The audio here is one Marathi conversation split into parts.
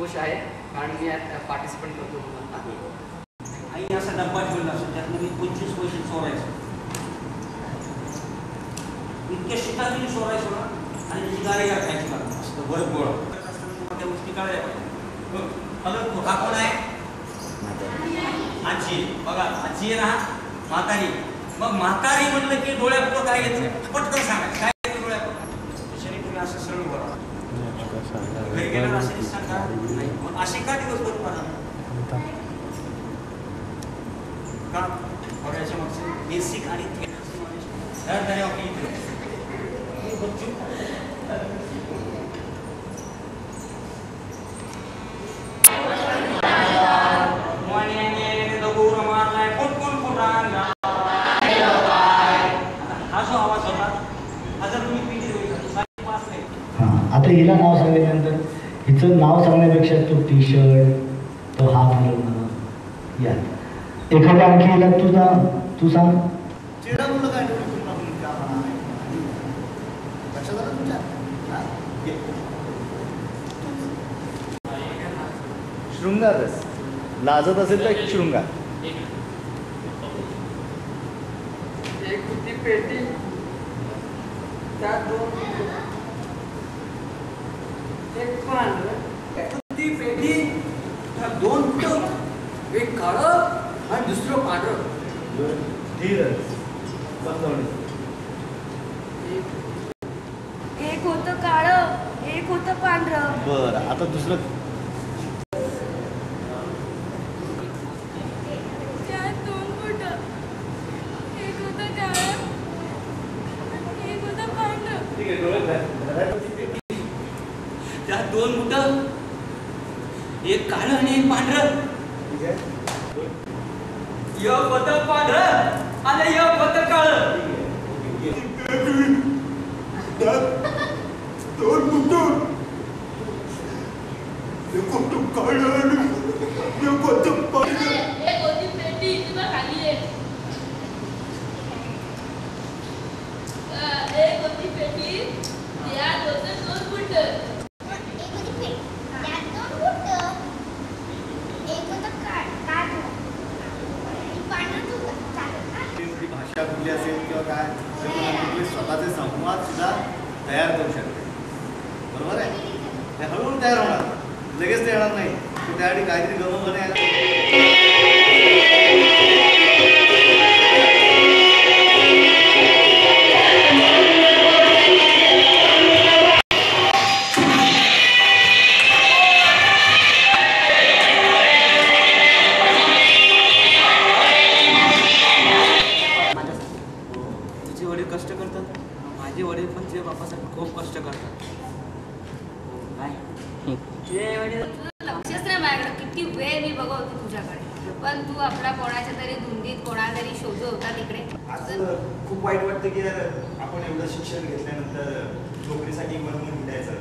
खुश आहे कारण मी यात पार्टिसिपेट करतो तुम्हाला. आई असा डब्बा ठेवला असतो त्यातनं 25 पैसे चोरायचं. इतक्या शिकायची चोरायचं ना आणि त्याची गाडी खायची लागतं असतं बरं गोळा त्या गोष्टी कळल्या. हॅलो हा कोण आहे? आजी. बघा आजी आहे ना म्हातारी. मग म्हातारी म्हटलं की डोळ्यापुढं काय येतं पटकन सांगायचं काय येतं डोळ्यापुढं. त्याच्याने तुम्ही असं सरळ बघा घरी गेल्यावर असं सांगा नाही. मग असे का दिवसभर बघा का बघायच्या मागचे बेसिक आणि आता हिला नाव सांगितल्यानंतर हिचं नाव सांगण्यापेक्षा तो टी शर्ट तो हाफ घालून या एखाद्या आणखी हिला तू सांग. शृंगारच लाजत असेल तर शृंगार. एक होती पेटी त्यात 2 एक पांढरं होती पेटी त्यात 2 फुटं एक काळं आणि दुसरं पांढरं. एक होतं काळं एक होतं पांढरं. बरं आता दुसरं. त्यात 2 फुटं एक होतं काळं एक होतं पांढरं. त्यात 2 फुटं एक काळं आणि एक पांढरं. एक होतं पांढरं आणि एक होतं काळं. 2 फुटं एक होतं काळं आणि एक होतं पांढरं. एक होती पेटी तुला खाली आहे. एक होती पेटी त्यात होतं 2 फुटं. भाषा कुठली असेल किंवा काय स्वतःचे संवाद सुद्धा तयार करू शकते. बरोबर आहे. ते हळूहळू तयार होणार लगेच ते येणार नाही. त्यासाठी काहीतरी गमन कष्ट करतात. माझे वडील पण तुझ्या बापासाठी खूप कष्ट करतात. लक्षच नाही माझ्याकडे. किती वेळ मी बघवते तुझ्याकडे पण तू आपला कोणाच्या तरी धुंदीत कोणातरी शोधत होता तिकडे. असं खूप वाईट वाटतं की आपण एवढं शिक्षण घेतल्यानंतर नोकरीसाठी म्हणून हिंडायचं.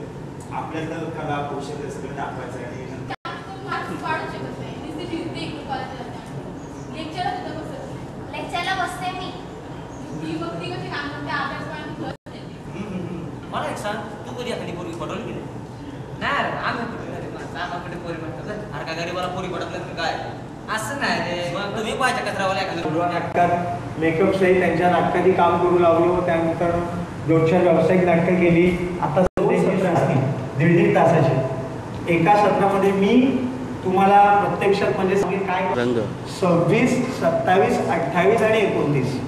आपल्याला कला कौशल्य सगळं दाखवायचं आणि लेक्चरला बसते मी. मला एक सांग तू कधी एखादी पोरगी पडवली गेली नाही आम्ही पोरी म्हणतात अरे का गरीबाला पोरी पडत काय असं नाही रे. मग तुम्ही पाहिजे कचरावाला एखादं नाटकात मेकअप सहित त्यांच्या नाटकाची काम करू लागलो. त्यानंतर 2-4 व्यावसायिक नाटकं केली. आता 2 सत्र असतील 1.5 तासाचे. एका सत्रामध्ये मी तुम्हाला प्रत्यक्षात म्हणजे सांगेन काय 26, 27, 28 आणि 29.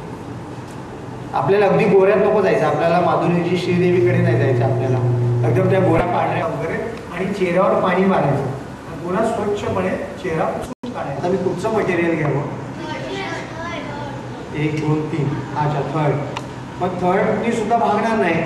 आपल्याला अगदी गोऱ्यात नको जायचं. आपल्याला माधुरीची श्रीदेवीकडे नाही जायचं. आपल्याला एकदम त्या गोऱ्या पांढऱ्या वगैरे आणि चेहऱ्यावर पाणी मारायचं. पुन्हा स्वच्छपणे चेहरा पुसून काढायचा. आता मी कुठचं मटेरियल घ्यावं? 1, 2, 3. अच्छा थर्ड. मग थर्ड मी सुद्धा भागणार नाही.